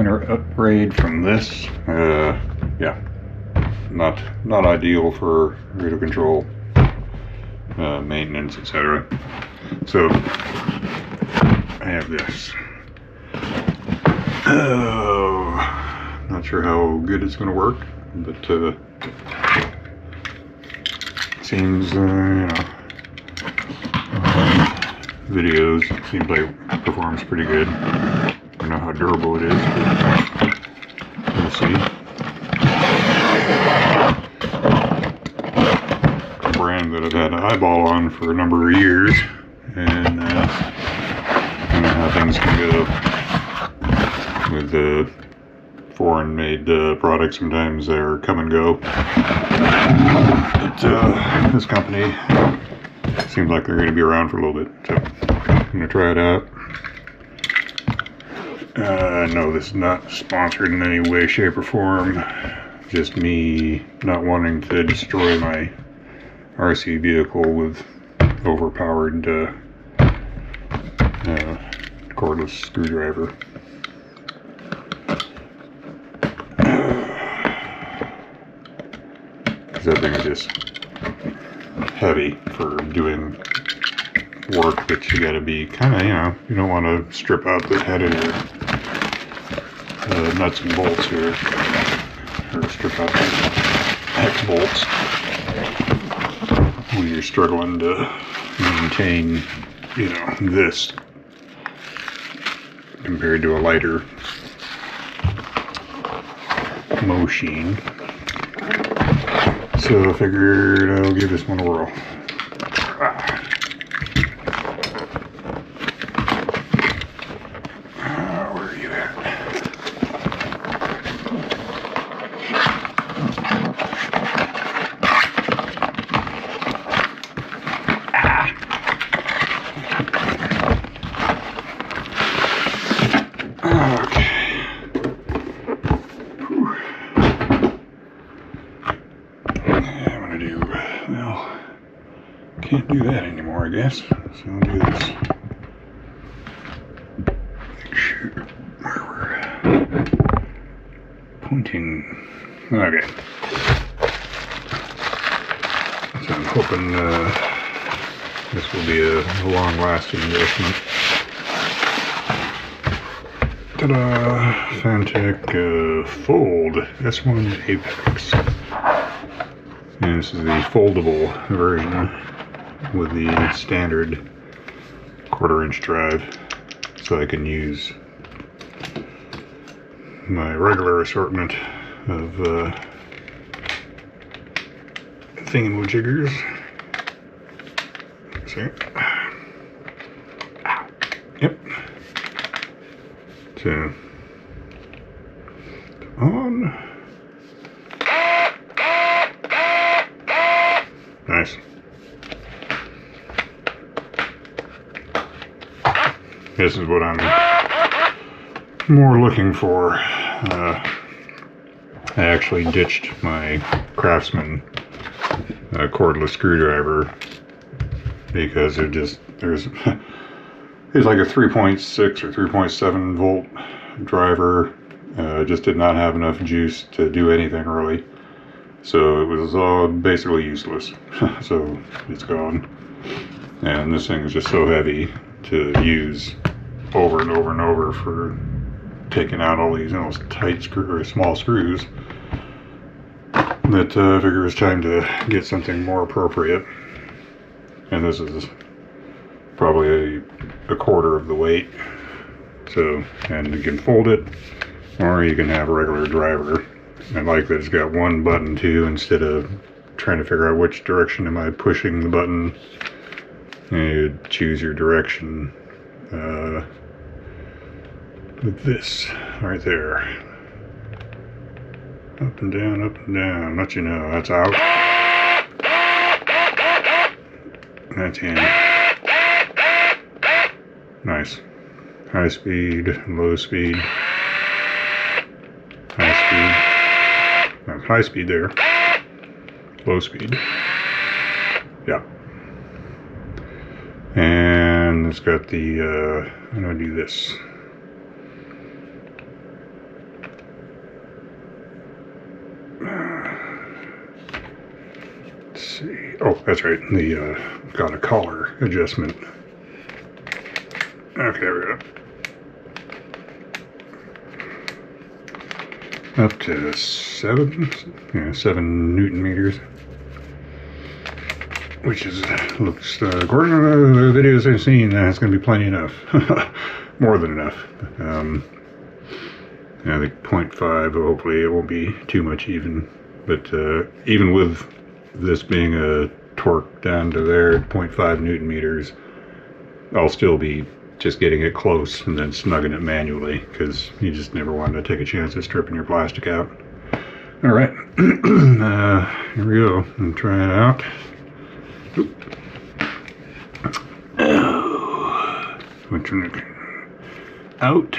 minor upgrade from this. Yeah, not ideal for radio control, maintenance, etc. So I have this. Not sure how good it's going to work, but seems, videos seems like it performs pretty good. I don't know how durable it is, but we'll see. A brand that I've had an eyeball on for a number of years, and I don't know how things can go with the foreign-made products. Sometimes they're come and go. But this company seems like they're going to be around for a little bit, so I'm going to try it out. No, this is not sponsored in any way, shape, or form. Just me not wanting to destroy my RC vehicle with overpowered cordless screwdriver. Because that thing is just heavy for doing work that you gotta be kind of, you don't want to strip out the head of your nuts and bolts here, or strip out the hex bolts when you're struggling to maintain, this compared to a lighter machine. So I figured I'll give this one a whirl. Where are you at? Okay. Can't do that anymore, I guess. So I'll do this. Make sure where we're pointing. Okay. So I'm hoping this will be a long-lasting investment. Ta-da! Fanttik Fold S1 Apex. And this is the foldable version with the standard 1/4-inch drive, so I can use my regular assortment of thingamajiggers. See? Yep. So on. Nice. This is what I'm more looking for. I actually ditched my Craftsman cordless screwdriver because it's like a 3.6 or 3.7 volt driver. Just did not have enough juice to do anything really. So it was all basically useless. So it's gone. And this thing is just so heavy to use over and over and over for taking out all these tight or small screws that I figure it was time to get something more appropriate. And this is probably a 1/4 of the weight. So, and you can fold it, or you can have a regular driver. I like that it's got one button too, instead of trying to figure out which direction am I pushing the button. You choose your direction with this right there. Up and down, let you know that's out. That's in. Nice. High speed, low speed. High speed. That's high speed there. Low speed. Yeah. And it's got the, I'm going to do this. see. Oh, that's right. The got a collar adjustment. Okay, there we go. Up to 7 Newton meters, which is looks according to the videos I've seen, it's going to be plenty enough, more than enough. I think 0.5. Hopefully, it won't be too much even. But even with this being a torque down to there at 0.5 Newton meters, I'll still be just getting it close and then snugging it manually, because you just never want to take a chance of stripping your plastic out. All right, here we go. I'm trying it out. Oh, which one? Out.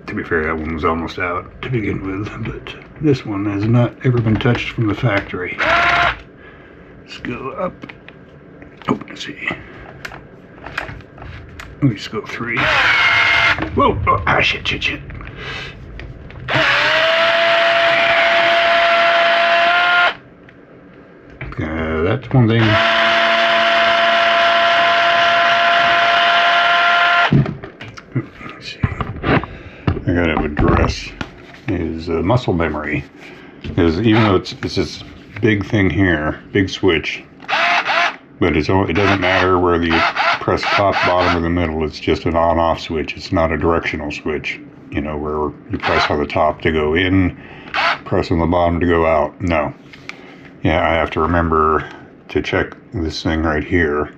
To be fair, that one was almost out to begin with, but this one has not ever been touched from the factory. Let's go up. Oh, let's see. Let's go 3. Whoa! Oh, ah, shit. That's one thing. Let's see. I gotta address is muscle memory, because even though it's this big thing here, big switch, but it doesn't matter whether you press top, bottom, or the middle. It's just an on-off switch. It's not a directional switch, you know, where you press on the top to go in, press on the bottom to go out. No. Yeah, I have to remember to check this thing right here,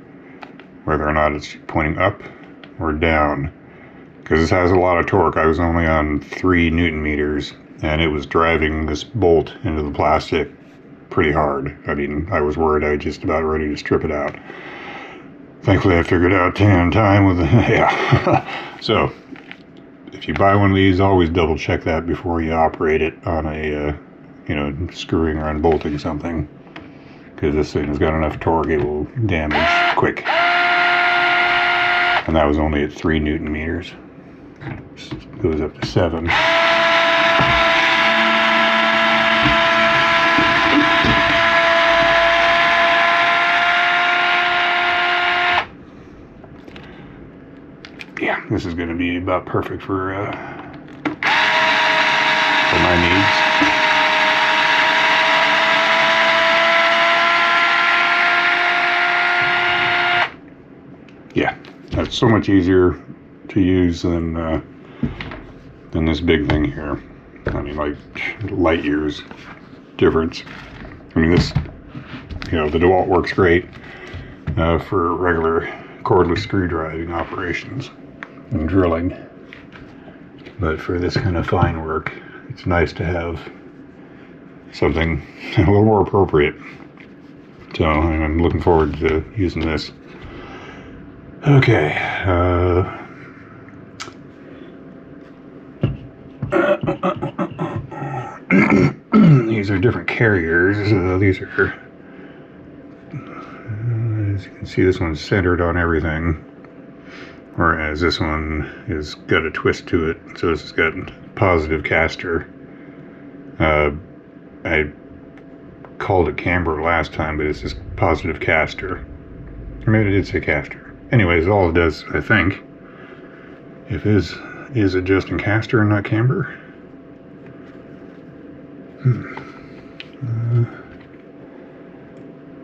whether or not it's pointing up or down, because this has a lot of torque. I was only on 3 Newton meters, and it was driving this bolt into the plastic pretty hard. I mean, I was worried. I was just about ready to strip it out. Thankfully, I figured out in time with the, yeah. So, if you buy one of these, always double check that before you operate it on a, you know, screwing or unbolting something, because this thing has got enough torque, it will damage quick. And that was only at 3 Newton meters. It goes up to 7. Yeah, this is going to be about perfect for my needs. Yeah, that's so much easier to use than this big thing here. I mean, like light years difference. I mean, this, you know, the DeWalt works great for regular cordless screw driving operations and drilling, but for this kind of fine work, it's nice to have something a little more appropriate. So I'm looking forward to using this. Okay, these are different carriers. These are, as you can see, this one's centered on everything, whereas this one has got a twist to it. So this has got positive caster. I called it camber last time, but it's just positive caster. Or maybe I did say caster. Anyways, all it does, I think, if is adjusting caster and not camber.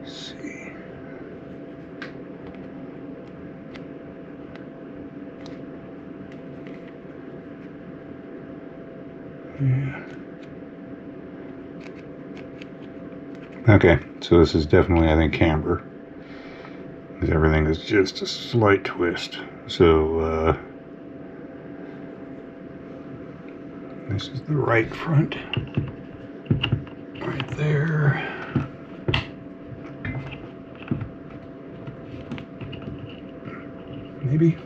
Let's see. Yeah. Okay, so this is definitely, I think, camber. Everything is just a slight twist. So this is the right front, right there. Maybe.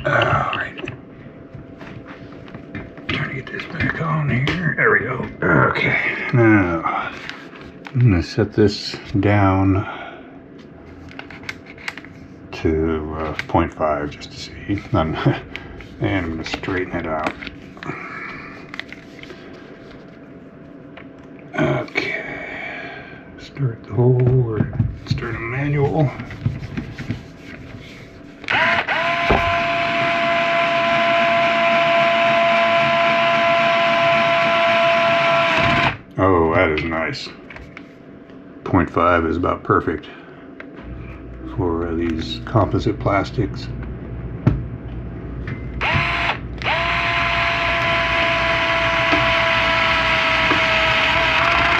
Alright. Trying to get this back on here. There we go. Okay, now I'm gonna set this down to 0.5 just to see. And I'm gonna straighten it out. Okay, start the hole or start a manual. Oh, that is nice. 0.5 is about perfect for these composite plastics.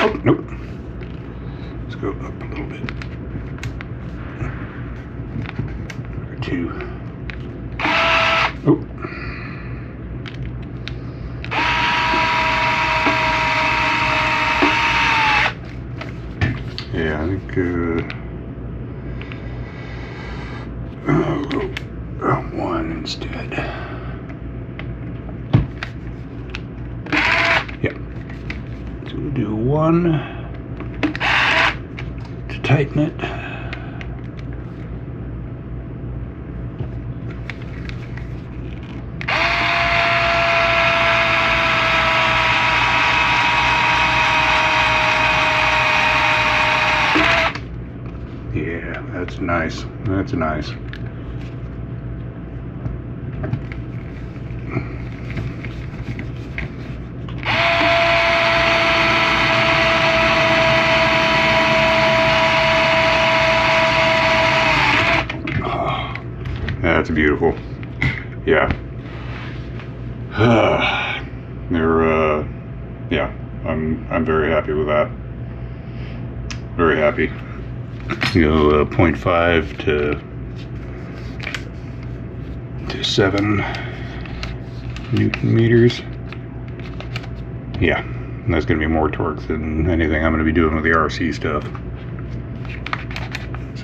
Oh, nope. Let's go up a little bit. Or 2. Oh. Yeah, I think I'll go 1 instead. Yeah. So we'll do 1 to tighten it. Yeah, that's nice. That's nice. Oh, that's beautiful. Yeah. Yeah, I'm very happy with that. Very happy. You know, 0.5 to 7 Newton meters. Yeah, that's going to be more torque than anything I'm going to be doing with the RC stuff.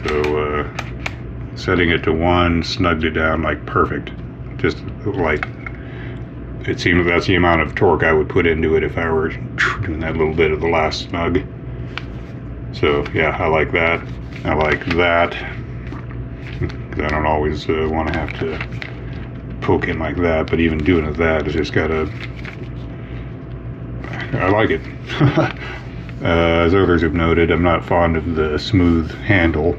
So, setting it to 1 snugged it down like perfect. Just like, it seems that's the amount of torque I would put into it if I were doing that little bit of the last snug. So yeah, I like that. I like that. Because I don't always want to have to poke in like that, but even doing it that, it's just gotta. I like it. As others have noted, I'm not fond of the smooth handle.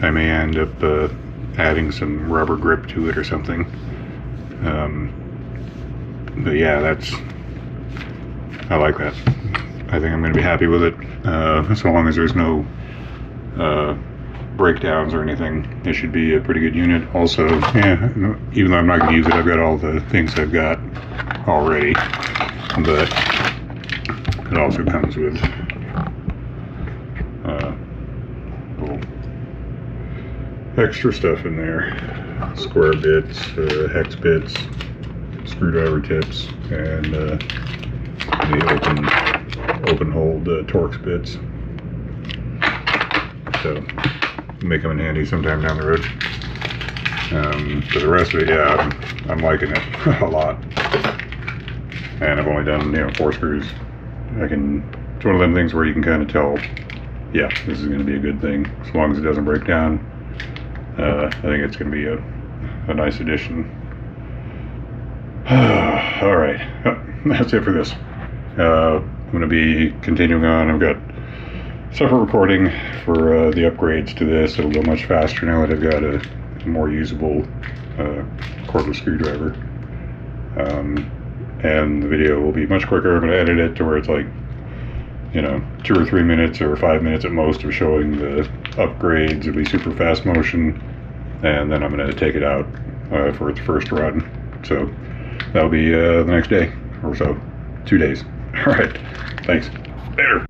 I may end up adding some rubber grip to it or something. But yeah, I like that. I think I'm going to be happy with it, so long as there's no breakdowns or anything. It should be a pretty good unit. Also, yeah, even though I'm not going to use it, I've got all the things I've got already, but it also comes with little extra stuff in there. Square bits, hex bits, screwdriver tips, and the open hold Torx bits. So may come in handy sometime down the road. For the rest of it, yeah, I'm liking it a lot. And I've only done 4 screws. It's one of them things where you can kind of tell, yeah, this is going to be a good thing as long as it doesn't break down. I think it's going to be a nice addition. All right, that's it for this. I'm going to be continuing on. I've got separate recording for the upgrades to this. It'll go much faster now that I've got a more usable cordless screwdriver. And the video will be much quicker. I'm going to edit it to where it's like, 2 or 3 minutes or 5 minutes at most of showing the upgrades. It'll be super fast motion, and then I'm going to take it out for its first run. So that'll be the next day or so, 2 days. All right, thanks. Later.